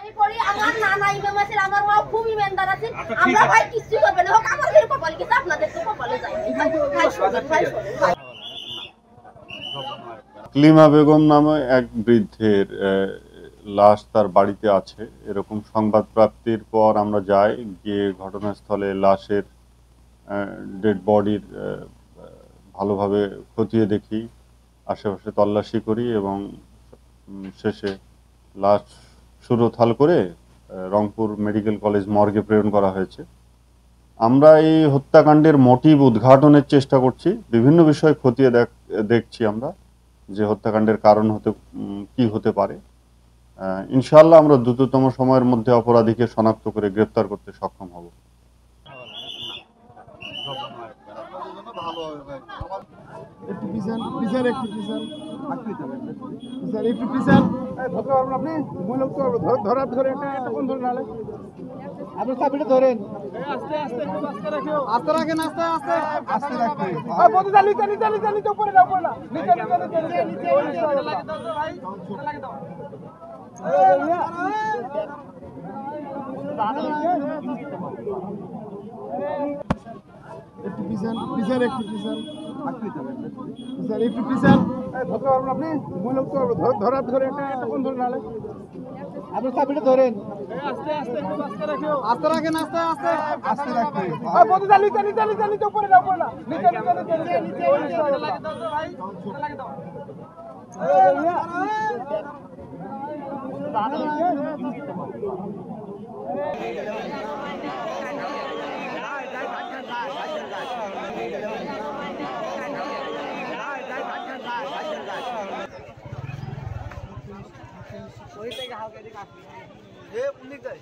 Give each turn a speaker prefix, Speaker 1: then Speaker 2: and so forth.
Speaker 1: আমি পড়ি, আমার নানা ইমাম আছে, আমার মা খুব ইমানদার আছে। আমরা ভাই কিছু করবে না, হোক আমাদের কপালে কিছু আপনাদের তো কপালে যায় না।
Speaker 2: ক্লিমা বেগম নামে এক বৃদ্ধের লাশ তার বাড়িতে আছে, এরকম সংবাদ প্রাপ্তির পর আমরা যাই, গিয়ে ঘটনাস্থলে লাশের ডেড বডির ভালোভাবে খতিয়ে দেখি, আশেপাশে তল্লাশি করি এবং শেষে লাশ সুরতহাল করে রংপুর মেডিকেল কলেজ মর্গে প্রেরণ করা হয়েছে। আমরা এই হত্যাকাণ্ডের মোটিভ উদ্ঘাটনের চেষ্টা করছি, বিভিন্ন বিষয় খতিয়ে দেখছি আমরা যে হত্যাকাণ্ডের কারণ কি হতে পারে। ইনশাআল্লাহ আমরা দ্রুততম সময়ের মধ্যে অপরাধীকে শনাক্ত করে গ্রেফতার করতে সক্ষম হব।
Speaker 3: আপনি চাবিটা ধরেন, আস্তে রাখেন, আস্তে আস্তে আস্তে রাখবেন। নিচে উপরে না, উপরে না, নিচে লাগে দাও। একটু পিছান, পিছান, একটু পিছান, একটু পিছান। ধরতে পারবেন আপনি? মহিলা উঠতে পারবো, ধরে একটা কোন ধরে নালে আপনি চাবিটা ধরেন, আস্তে রাখেন, আস্তে আস্তে আস্তে রাখবেন। নিচে উপরে না, উপরে না, নিচে লাগে দাও ভাই, লাগে দাও। ওই থেকে হালকা দিকে আসবে, এ কোন দিক যায়?